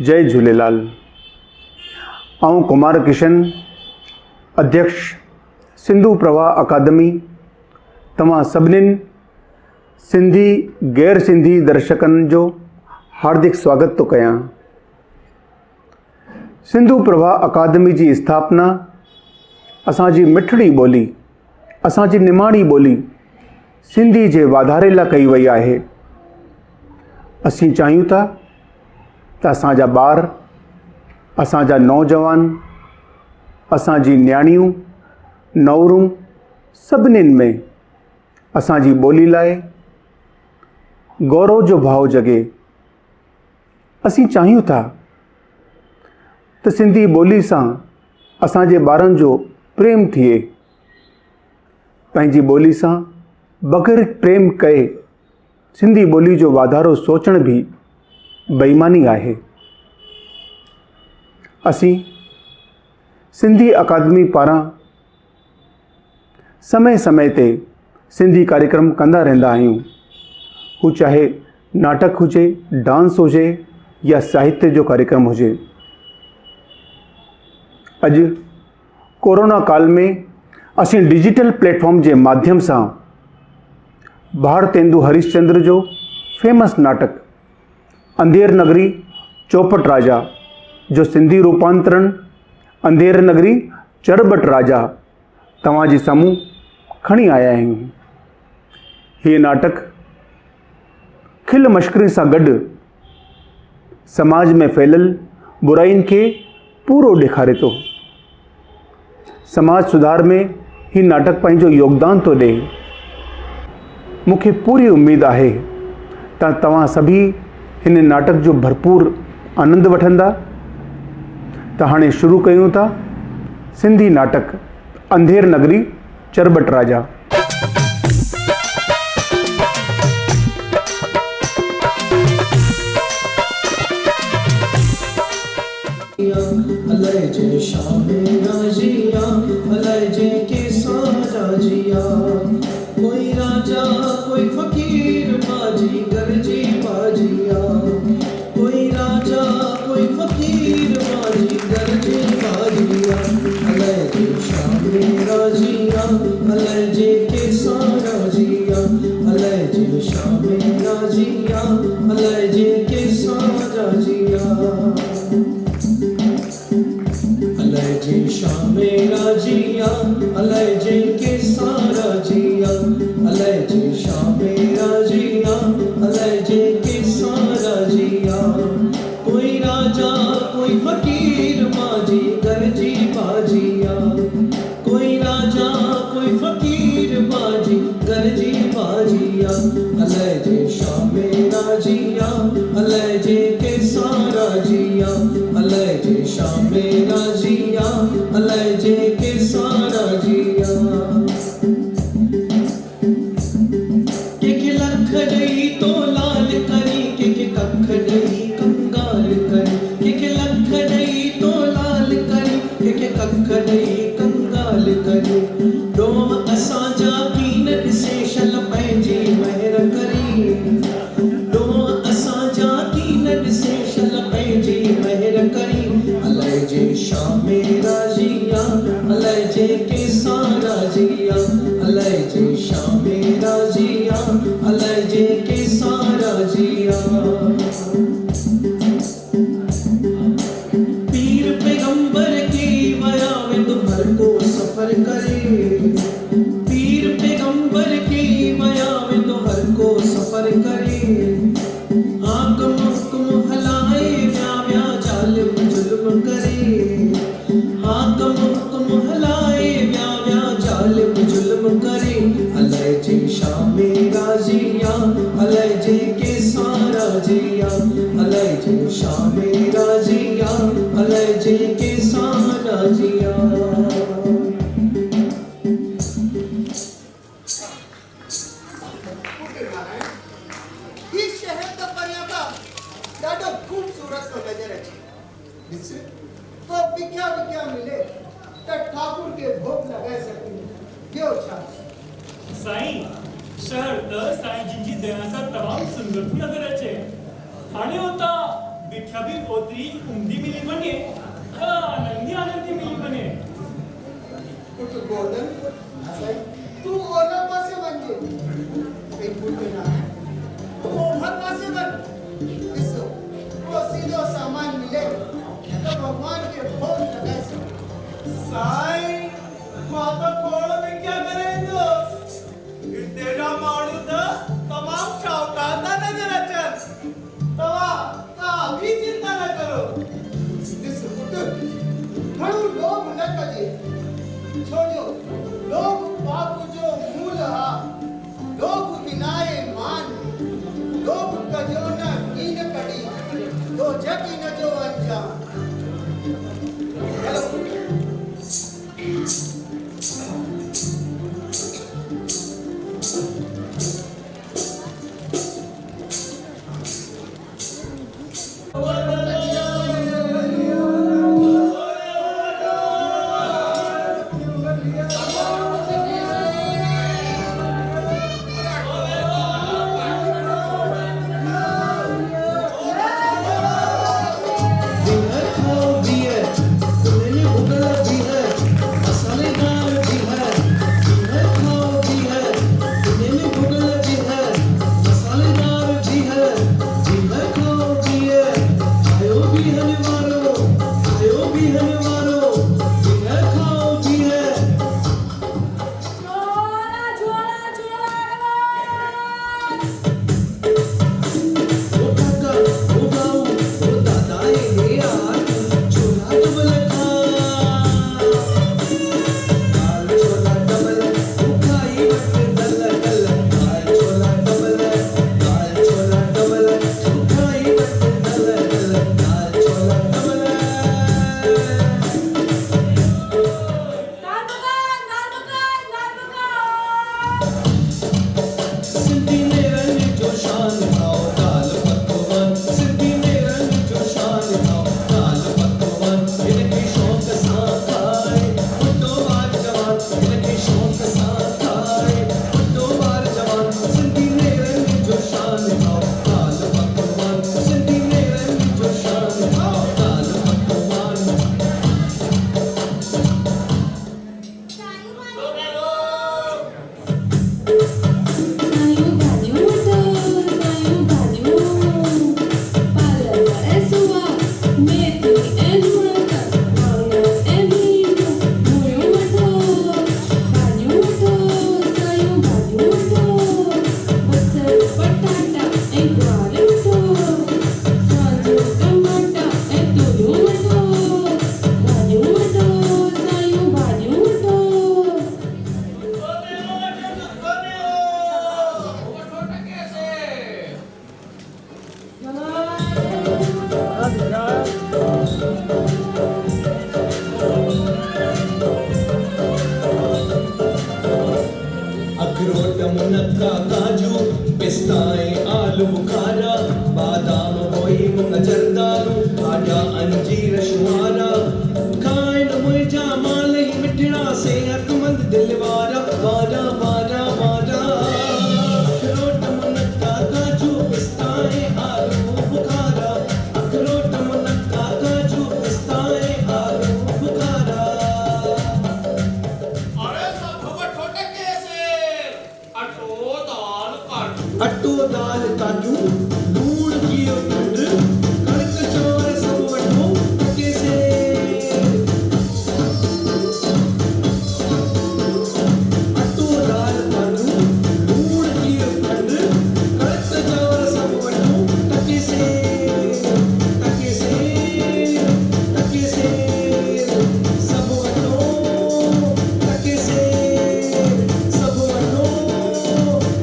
जय झूलेलाल। आऊं कुमार किशन, अध्यक्ष सिंधु प्रभा अकादमी, तमाम सभिनीनि सिंधी गैर सिंधी दर्शकनि जो हार्दिक स्वागत तो कयां। सिंधु प्रभा अकादमी जी स्थापना असांजी मिठड़ी ॿोली, असांजी निमाणी ॿोली सिंधी जे वाधारे लाइ कई वई आहे। असीं चाहियूं था त असांजा ॿार, असांजा नौजवान, असांजी न्याणियूं, नवरूं सभिनीनि में असांजी ॿोली लाइ गौरव जो भाव जगे। असीं चाहियूं था त सिंधी ॿोली सां असांजे ॿारनि जो प्रेम थिए। पंहिंजी ॿोली सां बग़ैर प्रेम कए सिंधी ॿोली जो वाधारो सोचण बि बेईमानी आहे। असीं सिंधी अकादमी पारां समय समय ते सिंधी कार्यक्रम कंदा रहंदा आहियूं। हू चाहे नाटक हुजे, डांस हुजे या साहित्य जो कार्यक्रम हुजे। अॼु कोरोना काल में असीं डिजिटल प्लेटफॉर्म जे माध्यम सां भारतेंदु हरिश्चंद्र जो फेमस नाटक अंधेर नगरी चौपट राजा जो सिंधी रूपांतरण अंधेर नगरी चरबट राजा तव्हांजे साम्हूं खणी आया आहियूं। हीअ नाटक खिल मश्करी सां गॾु समाज में फैलियल बुराइनि खे पूरो ॾेखारे थो। समाज सुधार में ही नाटक पंहिंजो योगदान थो ॾे। मूंखे पूरी उम्मीद आहे त तव्हां सभी हिन नाटक जो भरपूर आनंद वठंदा। त हाणे शुरू कयूं था सिंधी नाटक अंधेर नगरी चरबट राजा। कोई राजा कोई फकीर बाजी गरजी बाजिया, कोई राजा कोई फकीर बाजी गरजी बाजिया। अलय जे शामे राजिया, अलय जे केसा राजिया, अलय जे शामे राजिया, अलय जे केसा राजिया। अलय जे शामे राजिया, अलय जे केसा राजिया, अलय जे शामे राजिया, अलय जे केसा राजिया। कोई राजा कोई फकीर बाजी गरजी बाजिया, कोई राजा कोई फकीर बाजी गरजी बाजिया। अलय जे शामे राजिया, अलय जे केसा राजिया, अलय जे शामे राजिया, अलय जे केसा राजिया। के लख दई तो लाल करी, के कख दई कंगाल करी, के लख दई तो लाल करी, के कख दई कंगाल करी। डोम असांजा कीन ॾिसे शल पंहिंजी महर करी, डोम असांजा कीन ॾिसे शल पंहिंजी महर करी। अलय जे शामे राजिया, अलय जे केसा राजिया, अलय जे शामे राजिया, अलय जे केसा राजिया। पीर पैगंबर के वया वेंदो हर को सफर करे, पीर पैगंबर के वया वेंदो हर को सफर करे। हाकम हुक्म हलाए व्या व्या जालिम जुल्म करे, हाकम हुक्म हलाए व्या व्या जालिम जुल्म करे। अलय जे शामे राजिया, अलय जे केसा राजिया, अलय जे शामे राजिया, अलय जे केसा राजिया। ही शहर का परियाता ॾाढो खूबसूरत तो नजर अचे। ॾिस तो बिख्या बिख्या मिले त ठाकुर के भोग लगाए सकती। ॿियो छा साईं? शहर त साईं जिन जी दया सां तमामु सुंदर थो नज़र अचे। हाणे उतां विठ्ठा भी ओतरी उमदी मिली बने आनंदी आनंदी मिली बने कुछ गोल्डन साई तू ओला पासे बनजे एक बुढ़े ना तू ओभर पासे बन इसो वो सीधो सामान मिले तो भगवान के भोग लगाए साई माता कोड़ में क्या करेंगे तेरा मारू था तमाम चौकाता नजर अचर तवा अभी चिंता न करो इस बुढ़े घणो लोभ न कजे छोड़ो लोभ पाप जो मूल हा लोभ विनाए मान लोभ कजो न कीन कड़ी दो जग न जो अंजान हेलो अखरोट मुनक्का काजू पिस्ताएं आलू बुखारा बादाम बोई मुंग जरदालू आजा अंजीर शुआरा खाए न मुझा माल ही मिठड़ा सेहतमंद दिल वारा वारा वारा वारा अखरोट मुनक्का काजू पिस्ताएं आलू बुखारा अखरोट मुनक्का काजू पिस्ताएं आलू बुखारा अरे सब खबर छोटे कैसे अट्टो दाल काजू लूण कियो खंड कणक चोर सब वठो टके से अट्टो दाल काजू लूण कियो खंड कणक चोर सब वठो टके से टके से टके से सब वठो टके से सब वठो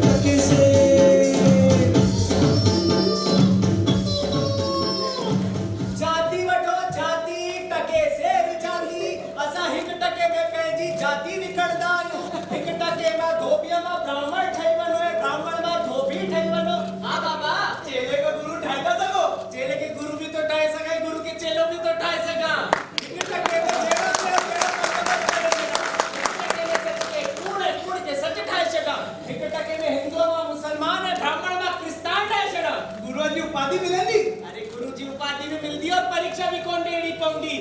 टके से जाती वठो जाती टके सेर जाती असा हिक टके में पंहिंजी जाती विकणदा आहियूं हिक टके में धोबीअ मां ब्राह्मण ठही वञो ऐं ब्राह्मण मां धोबी ठही वञो हा बाबा चेले को गुरु ठाहे था सघो चेले के गुरु भी तो ठाहे सघां गुरु के चेलो भी तो ठाहे सघां हिक टके में जहिड़ो कूड़ के सच ठाहे सघां हिक टके में हिंदू मां मुसलमान ऐं ब्राह्मण मां क्रिस्तान ठाहे छॾां गुरुअ जी उपाधि मिलंदी अरे गुरु जी उपाधि भी मिलती और परीक्षा भी कौन डेड़ी पौंदी।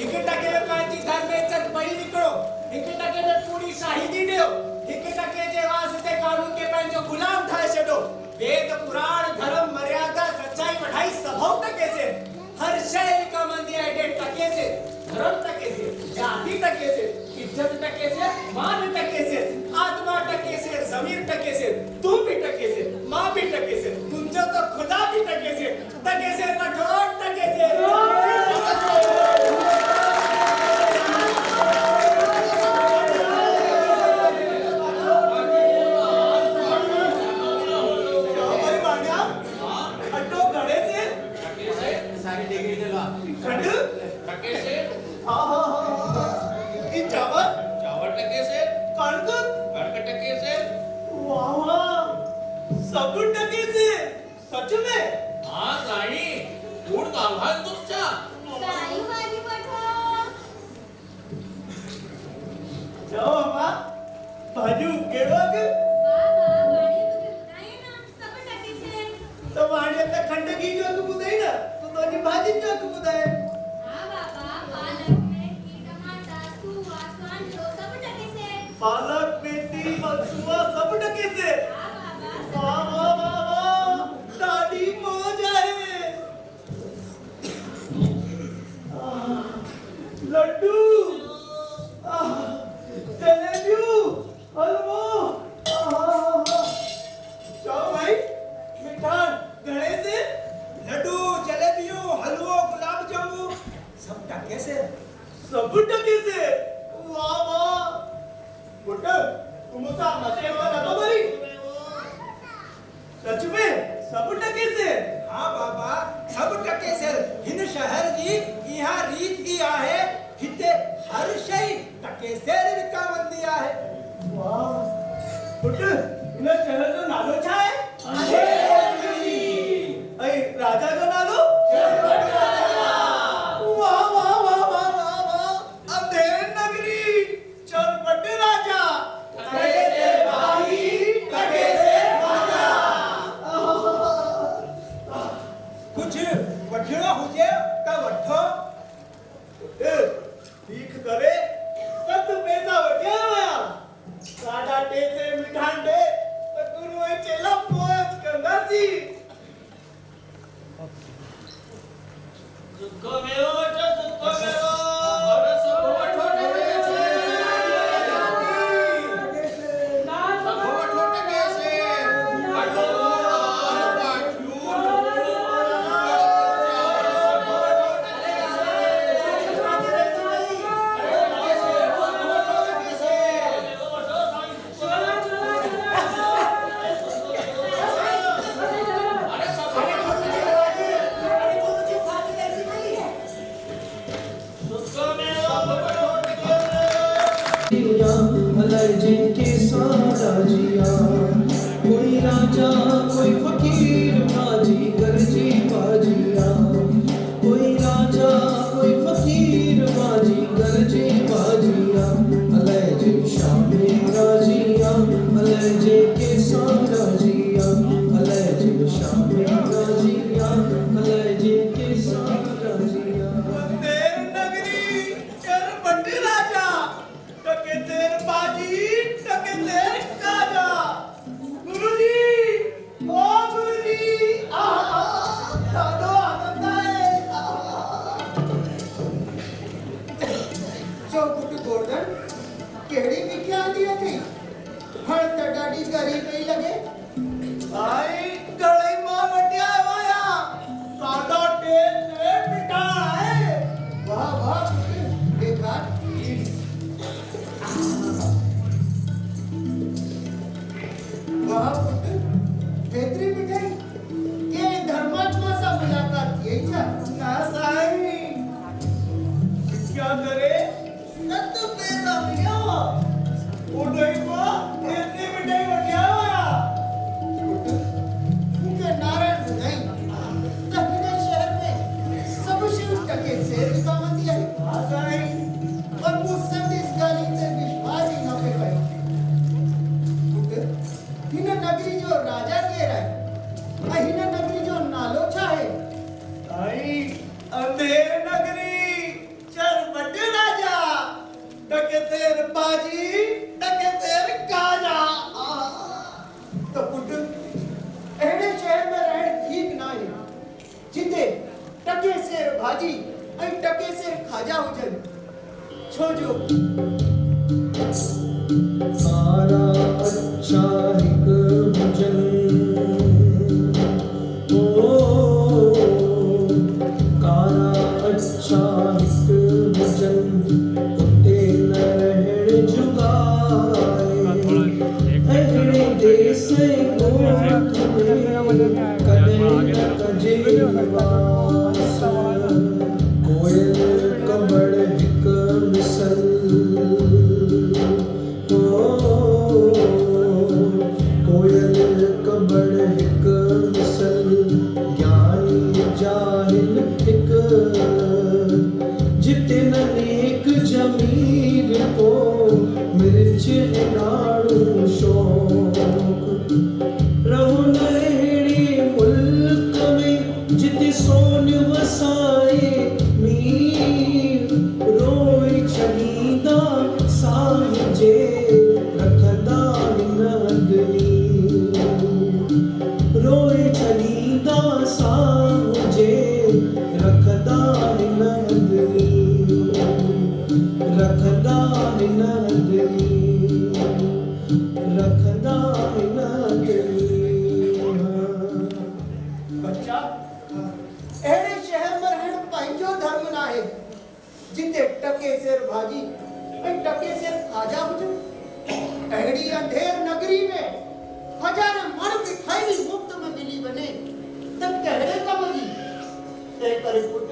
एक टके में पांची धर्म में चक बही निकलो, एक टके में पूरी शाहिदी दियो, एक टके जे वास्ते कानून के पंजो गुलाम ठाए छडो। वेद पुराण धर्म मर्यादा सच्चाई बढ़ाई सबों टके से, हर शय का मंदिर है टके से, धर्म टके से, जाति टके से, इज्जत टके से, मान टके से, आत्मा टके से, जमीर टके से, तू भी टके से, माँ भी टके से, तुमसे तो खुदा भी टके से कठोर टके से। सब टके से सच में? हाँ राणी गुड़ दाल तुमचा साई वाली बठा जाओ अम्मा भाजू केड़ो के बाबा वाणी तुझे बताए ना सब टके से तो वाणी ते खंडगी जो तू बुदाई ना तो तोनी भाजी जो तू बुदाए। हां बाबा पालक मेथी टमाटर सुआ सांडो सब टके से पालक मेथी बलसुआ सब टके से। हां बाबा वाह वाह वाह वाह दादी मौज है। लड्डू जलेबी हलवा जाओ भाई मिठान घड़े से लड्डू जलेबियों हलवो गुलाब जामुन सब टके से। सब टके से वाह वाह बुड्ढ तुम तो मजे में लगा भाई सच में सब टके से। हाँ बाबा सब टके से हिन शहर जी यहाँ रीत ही आहे हिते हर शय टके से विका बंदी आहे। वाह बुड्ढ इन शहर जो नालो छा है? अई राजा जो नालो वाह वाह वाह वाह वाह वाह अंधेर नगरी चरपट राजा टके से भाई टके से भाजा। कुछ वठिणो हुजे त वठो ठीक करे सत पैसा वठिया वया साडा टे से मिठान दे त गुरु ए चेला पहुंच कंदासी। सुखो मेरो वठो सुखो मेरो और सब वठो टके से ना सब वठो टके से वठो अलग जिनके सारा जिया कोई राजा कोई फकीर बाजी गरजी बाजिया कोई राजा कोई फकीर बाजी गरजी बाजिया अलग जी शामे राजिया अलग जी के सारा जिया अलग जी शामे राजिया अलग जी के सारा जिया। अंधेर नगरी चरपट राजा टके तेर बाजी टके तेर काजा। गुरुजी ओ भाजी ऐं टके सेर खाजा हुजन छोजो सारा अच्छा हिक हुजन कारा अच्छा हिक हुजन उते न रहण जुगाए अहिड़े देस ॻोठ में कॾहिं न कजे निवास कोयल कबड़ हिक मिसल कोयल कबड़ हिक मिसल ज्ञानी जाहिल हिक जितन नेक जमीर को मिर्च नाड़ू शौक रहन अहिड़े मुल्क में जिते सोन वसाए मीर रोई छॾींदा साह जे रखंदा हिन अग्नी रोई छॾींदा साह जे रखंदा हिन अग्नी रखंदा हिन अग्नी रखंदा हिन अग्नी बच्चा अहिड़े शहर में रहण पंहिंजो धर्म न आहे जिते टके सेर भाजी ऐं टके सेर खाजा हुजनि अहिड़ी अंधेर नगरी में हज़ार मण मिठाई मुफ्त में मिली वञे त कहिड़े कम जी तंहिं करे पुट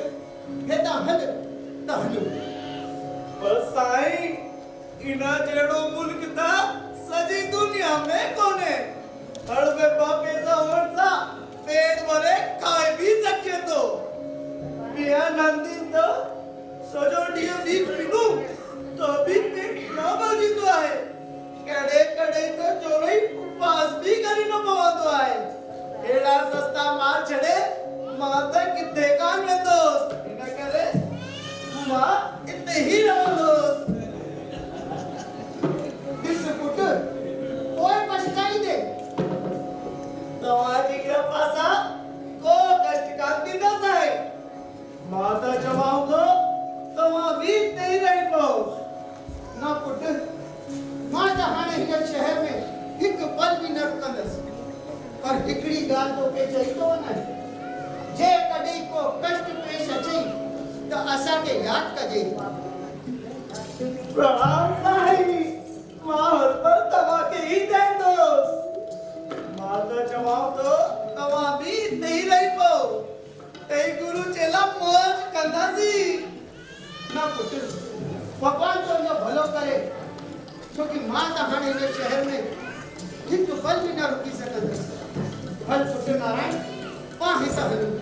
हेतां हल त हलो पर साईं इना जहिड़ो मुल्क त सॼी दुनिया में कोन्हे हर में ॿ पैसा हुअण सां पेट भरे खाई बि सघे थो ॿिया नंदीन त सॼो ॾींहुं बि पीनूं त बि पेट न भरजंदो आहे कॾहिं कॾहिं त चोरई उपवास बि करिणो पवंदो आहे अहिड़ा सस्ता माल छॾे मां त किथे कान वेंदोसि इन करे मां इते ही रहंदोसि ॾिस पुट पोइ पछताईंदे तव्हांजी कृपा सां को कष्ट कान थींदो साईं मां त चवां थो तव्हां बि हिते ई रही पओ न पुट मां त हाणे हिन शहर में हिकु पल बि न रुकंदसि पर हिकिड़ी ॻाल्हि तोखे चई थो वञा जे कॾहिं को कष्ट पेश अचई त असांखे यादि कजे प्रणाम साईं मां हर पल तव्हांखे ई चईंदुसि मां त चवां थो तव्हां बि हिते ई रही पओ टई गुरु चेला मौज कंदासीं न पुट भॻवान तुंहिंजो भलो करे छोकी मां त हाणे हिन शहर में हिकु पल बि न रुकी सघंदसि हल पुट नारायण पाण हितां हलूं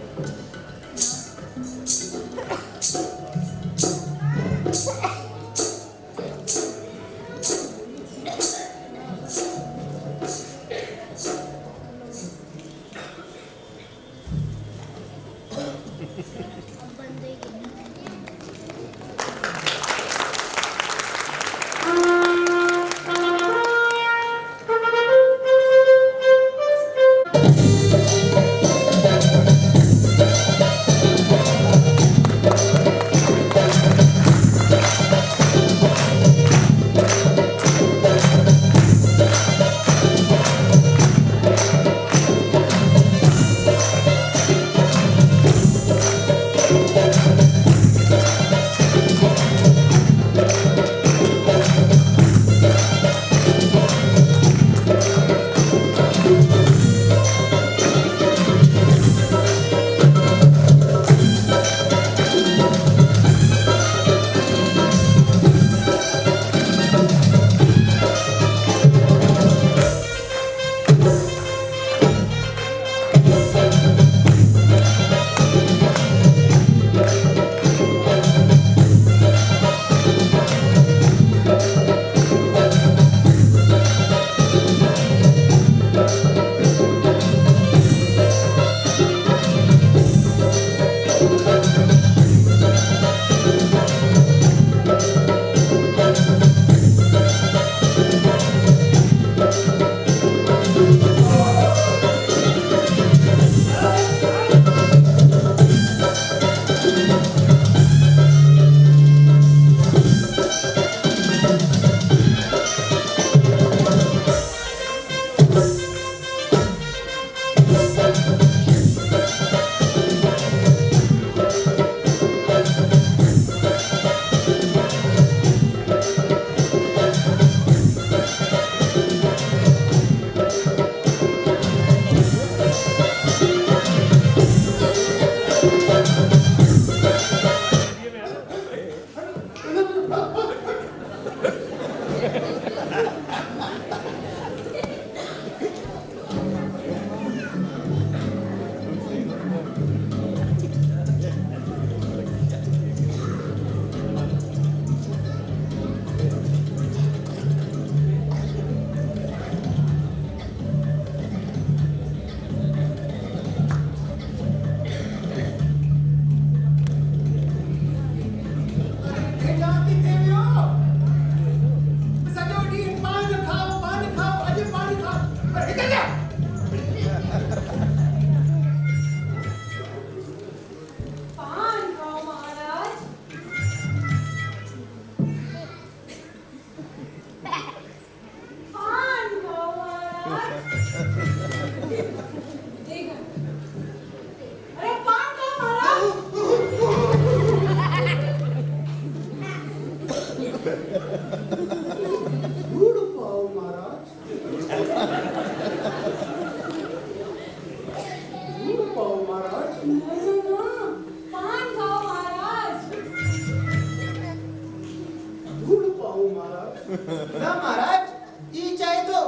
ना महाराज ये चाहे तो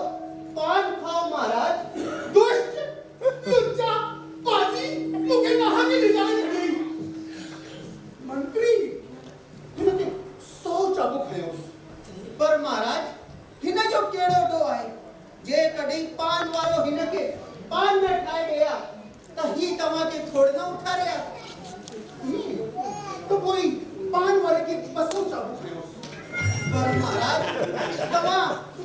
पान खाओ महाराज। दुष्ट लुच्चा पाजी मुझे कहाँ के ले जाने गई मंत्री इन्होंने 100 चाबुक खाए पर महाराज हिना जो केड़ो डो है जे कड़ी पान वालो हिना के पान में खाए गया तो ही तमा के थोड़ना उठा रहा तो कोई पान वाले की 200 चाबुक खाए पर महाराज तमा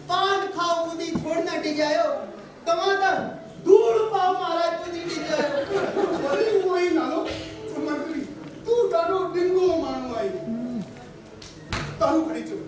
पान खाओ मुदी थोड़ना टी जायो तमा तो धूल पाओ महाराज मुदी टी जायो वही वही नालो मंत्री तू डालो डिंगो मानो आई तारू खड़ी चल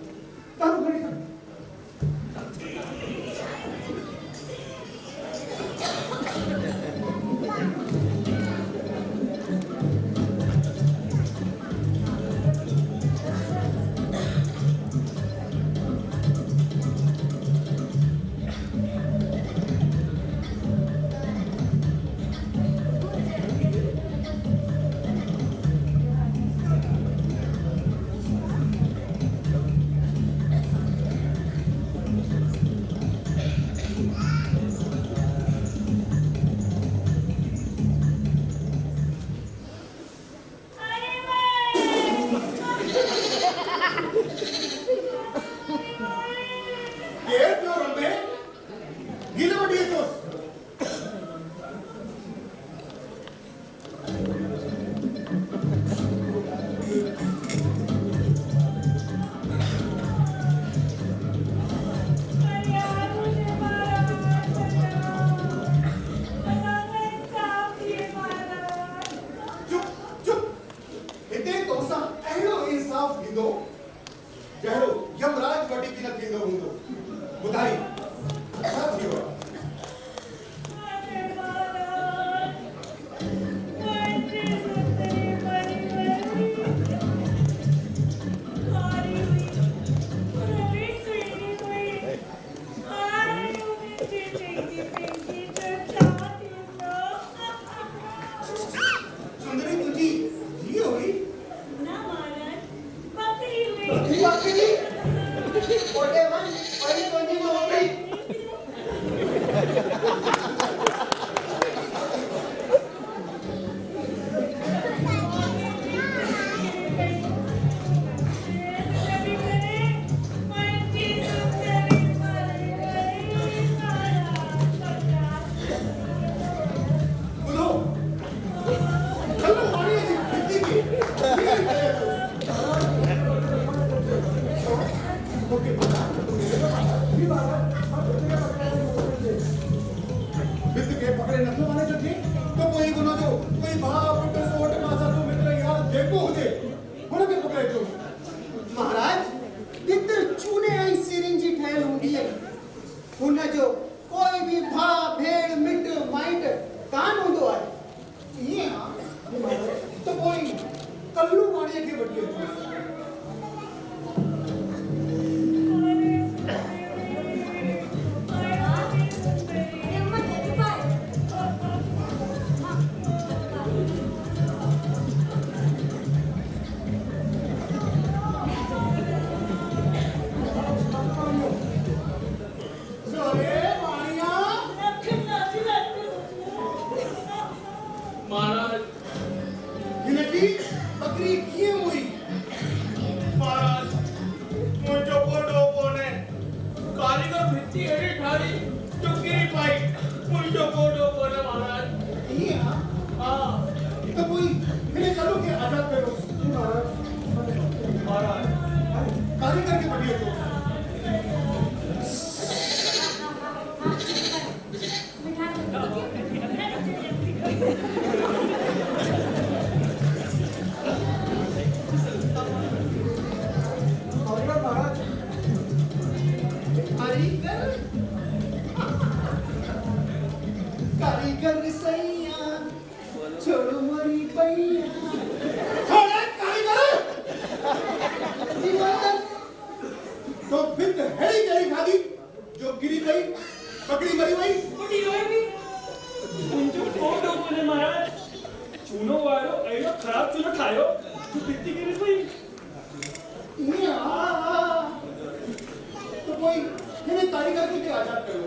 कोई हिन कारीगर खे बि आज़ाद कयो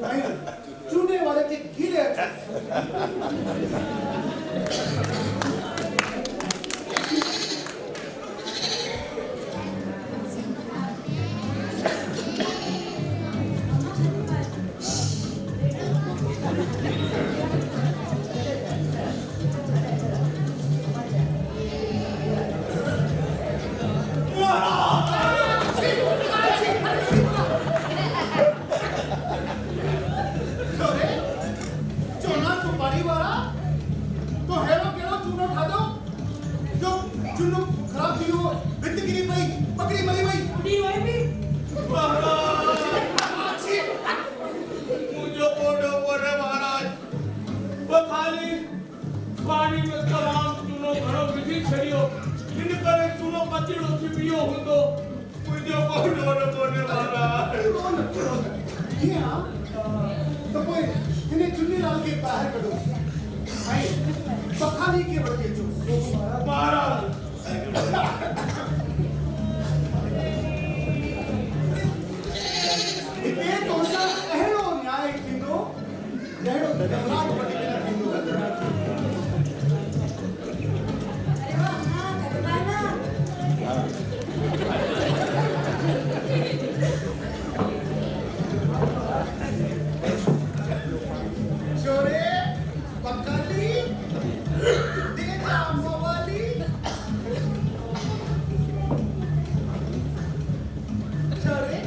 ऐं चूने वारे खे गीले अचे चोना सुपारी वाला तो हेरो केरो चूनो ठादो जो चूनो खराब थी हो भित गिरी पई पकड़ी मरी पई उड़ी वही भी मुझे कोडो बोले महाराज वो खाली पानी में तमाम चूनो घणो विधि छड़ियो इन करे चूनो कचड़ो थी पियो हुंदो मुझे कोडो बोले महाराज ये हां तो कोई इन्हें चुन्नी लाल के बाहर करो आई पखाली के बड़के जो महाराज इतने तो सा अहलो न्याय किनो जहड़ो धर्मराज बने बिना किनो अरे वाह ना कटवाना छोरे पकाली देखा मोवाली छोरे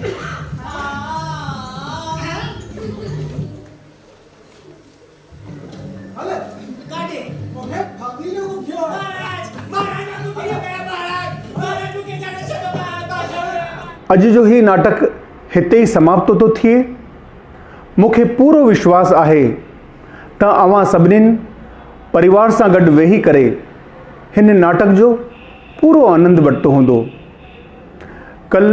हले काटे ओहे फाकली लोग क्यों महाराज महाराज तू पियो गया महाराज महाराज तू के जाने से तो महाराज अॼु जो ही नाटक हिते ई समाप्त थो थिए। मूंखे पूरो विश्वास आहे त अवां सभिनीनि परिवार सां गॾु वेही करे हिन नाटक जो पूरो आनंद वरितो हूंदो। कल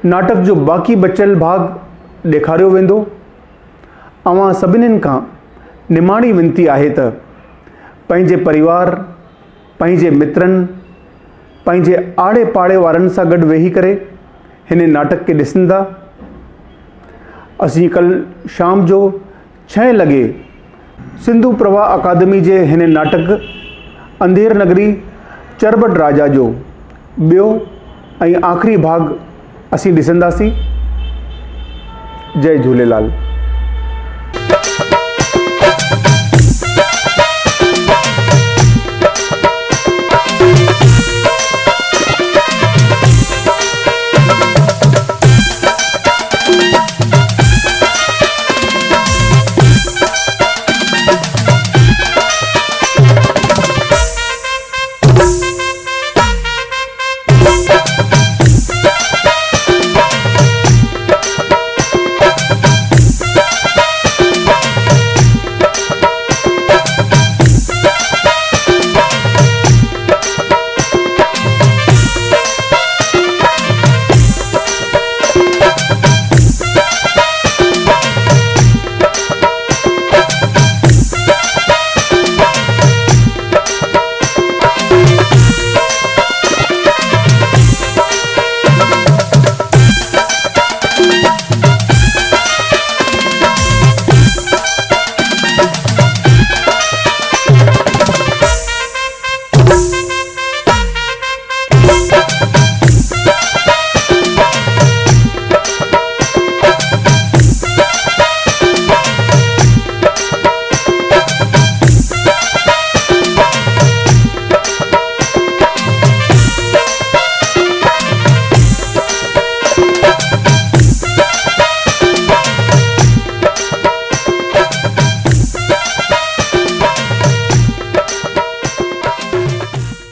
नाटक जो बाक़ी बचियल भाग ॾेखारियो वेंदो। अवां सभिनीनि खां निमाणी विनती आहे त पंहिंजे परिवार, पंहिंजे मित्रनि, पंहिंजे आड़े पाड़े वारनि सां गॾु वेही करे हिन नाटक खे ॾिसंदा। असीं कल शाम जो 6 लॻे सिंधु प्रभा अकादमी जे हिन नाटक अंधेर नगरी चरबट राजा जो ॿियो ऐं आख़िरी भाग असीं ॾिसंदासीं। जय झूलेलाल।